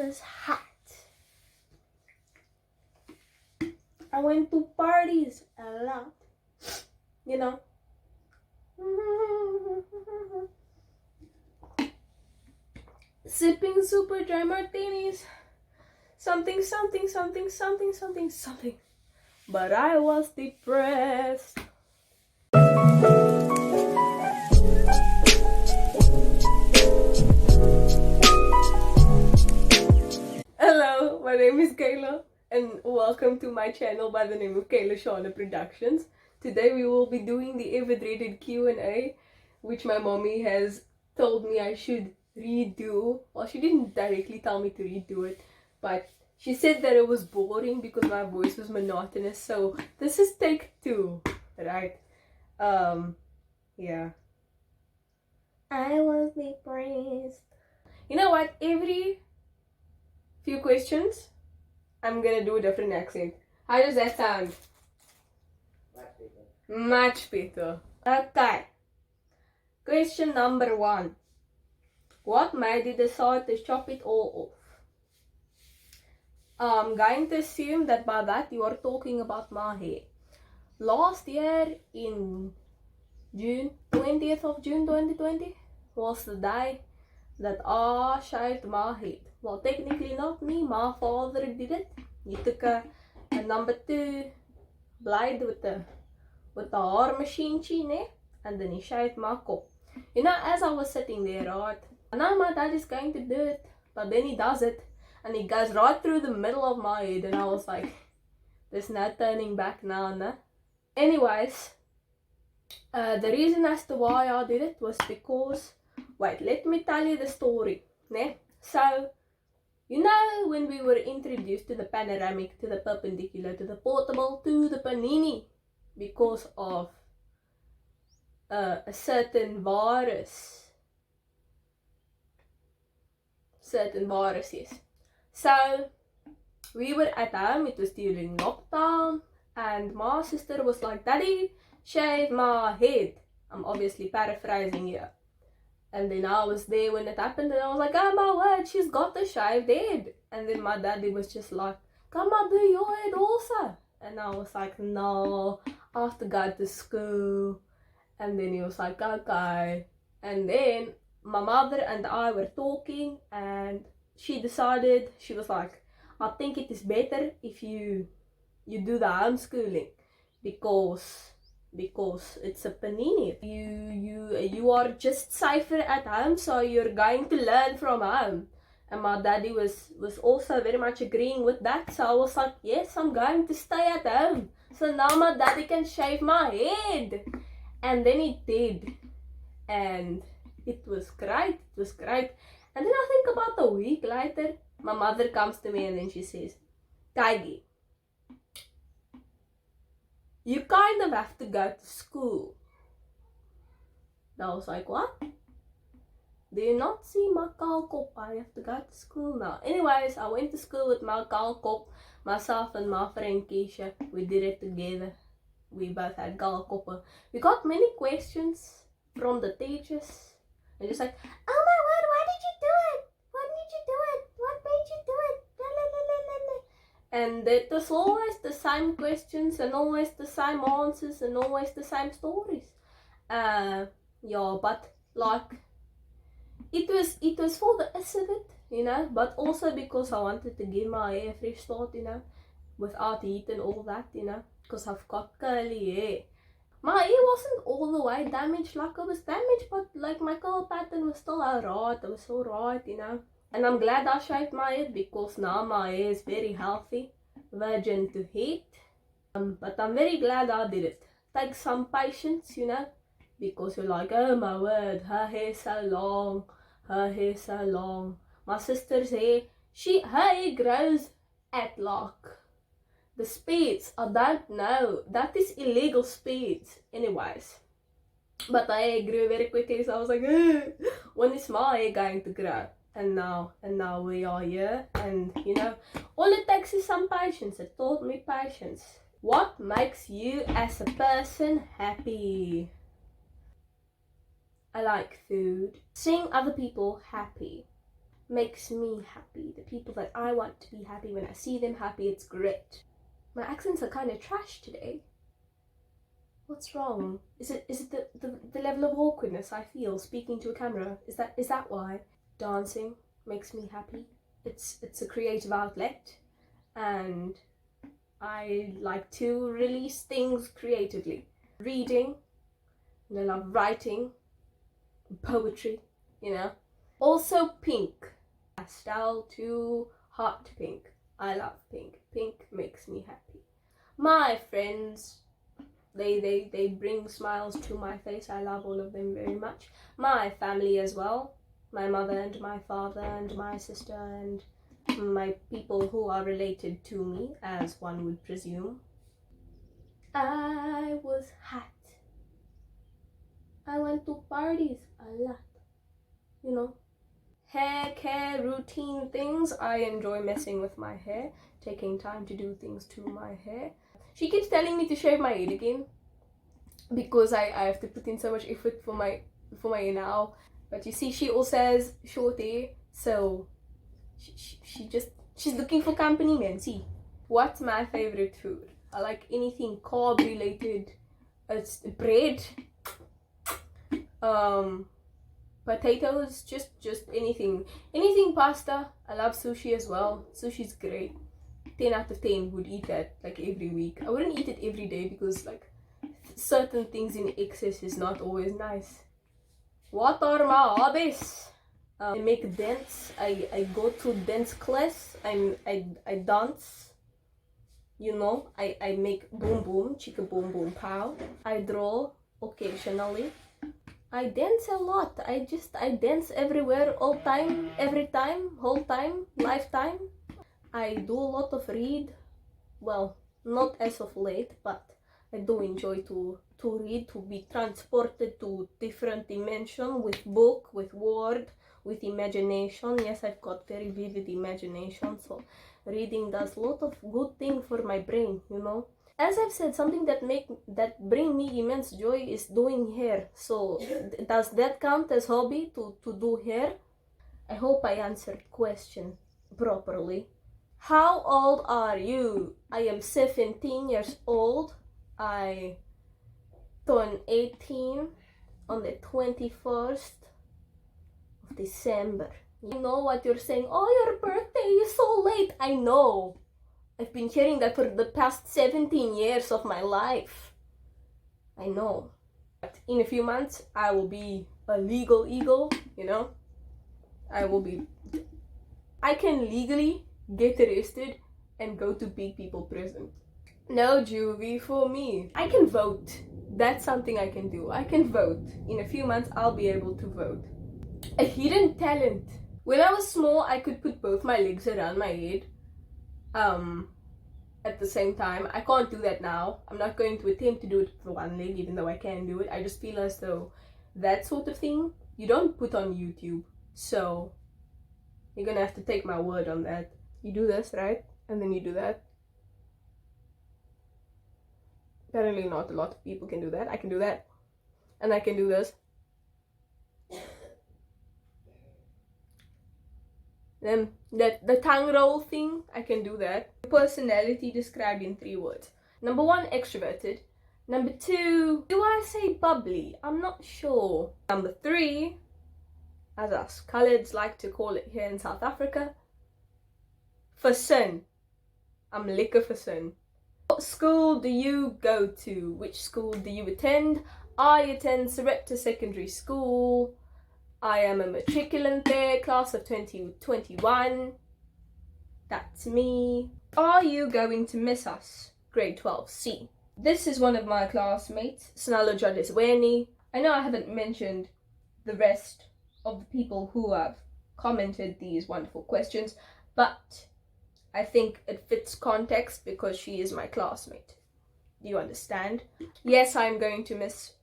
was hot. I went to parties a lot, you know. Sipping super dry martinis. Something. But I was depressed. Hello, my name is Kayla and welcome to my channel by the name of KaylaShana Productions. Today we will be doing the ever-dreaded Q&A, which my mommy has told me I should redo. Well, she didn't directly tell me to redo it, but she said that it was boring because my voice was monotonous. So this is take 2, right? Yeah. I was depressed. You know what? Every few questions, I'm gonna do a different accent. How does that sound? Much better. Okay. Question number 1. What made you decide to chop it all off? I'm going to assume that by that you are talking about my hair. Last year in June, 20th of June 2020 was the day that I shaved my head. Well, technically not me, my father did it. He took a number 2 blade with the hair machine, and then he shaved my cop. You know, as I was sitting there, right, now my dad is going to do it, but then he does it, and he goes right through the middle of my head, and I was like, there's no turning back now, no? Anyways, the reason as to why I did it was because, wait, let me tell you the story, ne? So, you know, when we were introduced to the panoramic, to the perpendicular, to the portable, to the panini, because of a certain virus. Yes. So, we were at home, it was during lockdown, and my sister was like, Daddy, shave my head. I'm obviously paraphrasing here. And then I was there when it happened, and I was like, oh my word, she's got a shaved head. And then my daddy was just like, come on, do your head also. And I was like, no, I have to go to school. And then he was like, okay. And then my mother and I were talking, and she decided, she was like, I think it is better if you do the homeschooling because it's a panini. You are just safer at home, so you're going to learn from home. And my daddy was also very much agreeing with that. So I was like, yes, I'm going to stay at home. So now my daddy can shave my head. And then he did. And it was great. And then I think about a week later, my mother comes to me and then she says, Kaigi, you kind of have to go to school. And I was like, what? Do you not see my kop? I have to go to school now. Anyways, I went to school with my kop, myself and my friend Keisha. We did it together. We both had koppen. We got many questions from the teachers. And just like, oh my word, why did you do it? What did you do it? What made you do it? And it was always the same questions and always the same answers and always the same stories. Yeah, but like it was for the is of it, you know, but also because I wanted to give my hair a fresh start, you know, without heat and all that, you know, because I've got curly hair. My hair wasn't all the way damaged, like it was damaged, but like my curl pattern was still alright, it was alright, you know. And I'm glad I shaved my head because now my hair is very healthy, virgin to heat. But I'm very glad I did it. Takes some patience, you know, because you're like, oh my word, her hair so long. My sister's hair, her hair grows at like the speeds, I don't know, that is illegal speeds. Anyways, but her hair grew very quickly, so I was like, when is my hair going to grow? And now we are here, and you know, all it takes is some patience. It taught me patience. What makes you as a person happy? I like food. Seeing other people happy. makes me happy. The people that I want to be happy, when I see them happy, it's great. My accents are kind of trash today. What's wrong? Is it the level of awkwardness I feel speaking to a camera? Is that why? Dancing makes me happy. It's a creative outlet, and I like to release things creatively. Reading, and I love writing, poetry, you know. Also pink. Pastel to hot pink. I love pink. Pink makes me happy. My friends, they bring smiles to my face. I love all of them very much. My family as well. My mother and my father and my sister and my people who are related to me, as one would presume. I was hot. I went to parties a lot. You know. Hair care routine things. I enjoy messing with my hair, taking time to do things to my hair. She keeps telling me to shave my head again because I have to put in so much effort for my hair now. But you see, she also has short hair, so she's looking for company, man. See, what's my favorite food? I like anything carb related. It's bread, potatoes, just anything pasta. I love sushi as well. Sushi's great. 10 out of 10 would eat that like every week. I wouldn't eat it every day because like certain things in excess is not always nice. What are my hobbies? I make dance. I go to dance class. I dance. You know, I make boom boom, chicka boom boom pow. I draw occasionally. I dance a lot. I dance everywhere, all time, every time, whole time, lifetime. I do a lot of read. Well, not as of late, but I do enjoy to read, to be transported to different dimension with book, with word, with imagination. Yes, I've got very vivid imagination, so reading does a lot of good thing for my brain, you know. As I've said, something that bring me immense joy is doing hair. So does that count as hobby to do hair? I hope I answered question properly. How old are you? I am 17 years old. I turn 18 on the 21st of December. You know what you're saying? Oh, your birthday is so late. I know. I've been hearing that for the past 17 years of my life. I know. But in a few months, I will be a legal eagle, you know? I can legally get arrested and go to big people prison. No juvie for me. I can vote. That's something I can do. I can vote. In a few months, I'll be able to vote. A hidden talent. When I was small, I could put both my legs around my head. At the same time. I can't do that now. I'm not going to attempt to do it for one leg, even though I can do it. I just feel as though that sort of thing you don't put on YouTube. So you're gonna have to take my word on that. You do this, right? And then you do that. Apparently not a lot of people can do that. I can do that. And I can do this. Then the tongue roll thing, I can do that. Personality described in 3 words. Number 1, extroverted. Number 2, do I say bubbly? I'm not sure. Number 3, as us coloureds like to call it here in South Africa, versin. I'm lekker versin. What school do you go to? Which school do you attend? I attend Sarepta Secondary School. I am a matriculant there, class of 2021. That's me. Are you going to miss us? Grade 12C. This is one of my classmates, Snalo Jadesweni. I know I haven't mentioned the rest of the people who have commented these wonderful questions, but I think it fits context because she is my classmate. Do you understand? Yes, I'm going to miss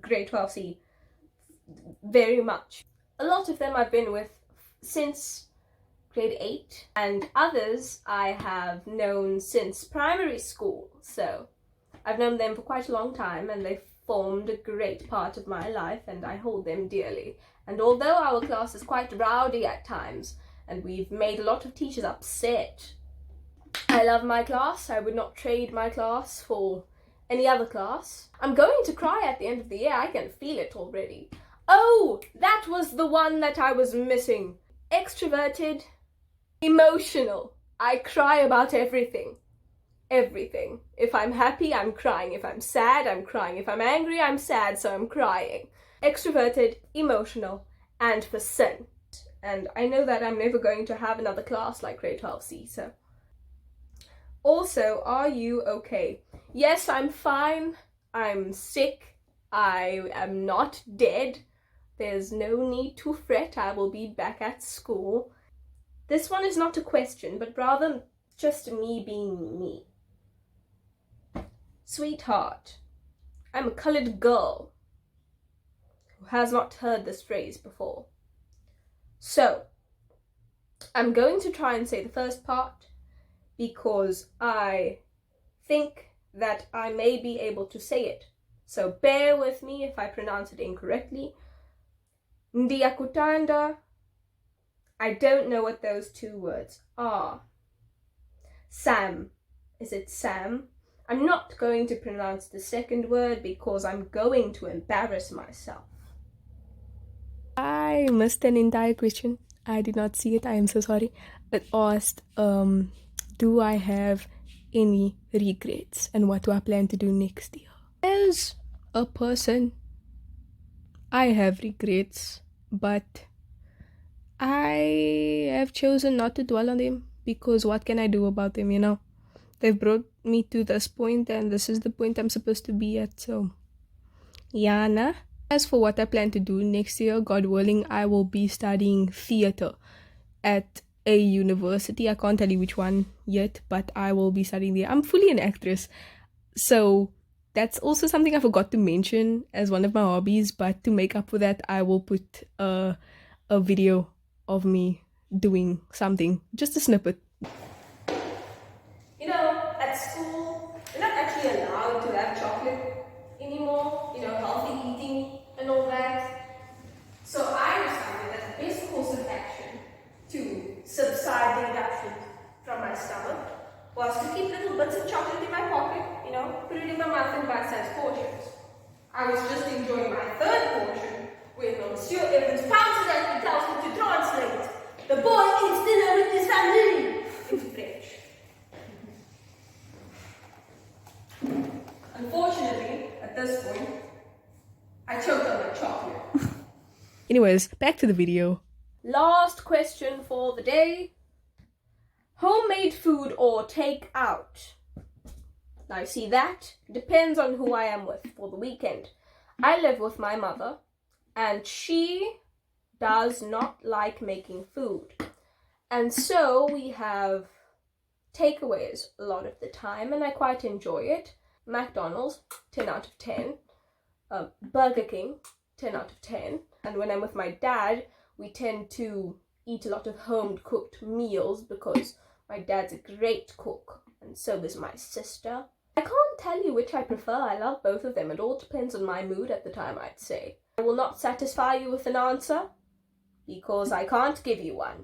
grade 12C very much. A lot of them I've been with since grade 8, and others I have known since primary school. So I've known them for quite a long time, and they've formed a great part of my life, and I hold them dearly. And although our class is quite rowdy at times, and we've made a lot of teachers upset. I love my class. I would not trade my class for any other class. I'm going to cry at the end of the year. I can feel it already. Oh, that was the one that I was missing. Extroverted, emotional. I cry about everything. Everything. If I'm happy, I'm crying. If I'm sad, I'm crying. If I'm angry, I'm sad, so I'm crying. Extroverted, emotional, and for sin. And I know that I'm never going to have another class like grade 12C, so. Also, are you okay? Yes, I'm fine. I'm sick. I am not dead. There's no need to fret. I will be back at school. This one is not a question, but rather just me being me. Sweetheart, I'm a colored girl who has not heard this phrase before. So, I'm going to try and say the first part because I think that I may be able to say it. So bear with me if I pronounce it incorrectly. Ndiyakutanda. I don't know what those two words are. Sam. Is it Sam? I'm not going to pronounce the second word because I'm going to embarrass myself. I missed an entire question. I did not see it. I am so sorry. It asked, do I have any regrets and what do I plan to do next year? As a person, I have regrets, but I have chosen not to dwell on them because what can I do about them, you know? They've brought me to this point and this is the point I'm supposed to be at, so Yana. As for what I plan to do next year, God willing, I will be studying theater at a university. I can't tell you which one yet, but I will be studying there. I'm fully an actress, so that's also something I forgot to mention as one of my hobbies, but to make up for that, I will put a video of me doing something, just a snippet. You know, at school, we're not actually allowed to have chocolate anymore, you know, healthy eating and all that. So I decided that the best course of action to subside the eruptions from my stomach was to keep little bits of chocolate in my pocket, you know, put it in my mouth in bite-sized portions. I was just enjoying my third portion when Monsieur Evans pounces at me and tells me to translate. The boy eats dinner with his family into French. Unfortunately, at this point, I choked on my chocolate. Anyways, back to the video. Last question for the day. Homemade food or take out? Now, see, that depends on who I am with for the weekend. I live with my mother, and she does not like making food. And so we have takeaways a lot of the time, and I quite enjoy it. McDonald's, 10 out of 10. Burger King, 10 out of 10. And when I'm with my dad, we tend to eat a lot of home-cooked meals because my dad's a great cook, and so is my sister. I can't tell you which I prefer. I love both of them. It all depends on my mood at the time, I'd say. I will not satisfy you with an answer because I can't give you one.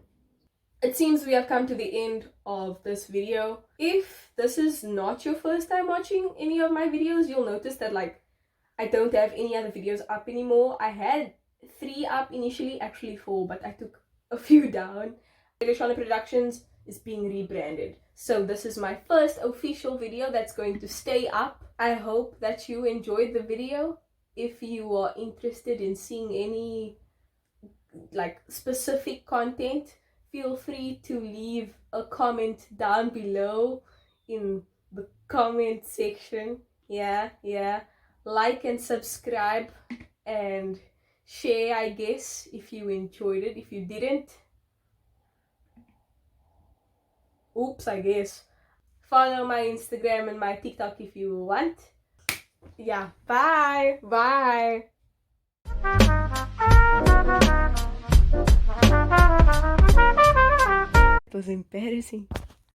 It seems we have come to the end of this video. If this is not your first time watching any of my videos, you'll notice that I don't have any other videos up anymore. I had 3 up initially, actually 4, but I took a few down. KaylaShana Productions is being rebranded. So this is my first official video that's going to stay up. I hope that you enjoyed the video. If you are interested in seeing any specific content, feel free to leave a comment down below in the comment section. Yeah. Like and subscribe and share, I guess, if you enjoyed it. If you didn't, oops, I guess. Follow my Instagram and my TikTok if you want. Yeah, bye. It was embarrassing.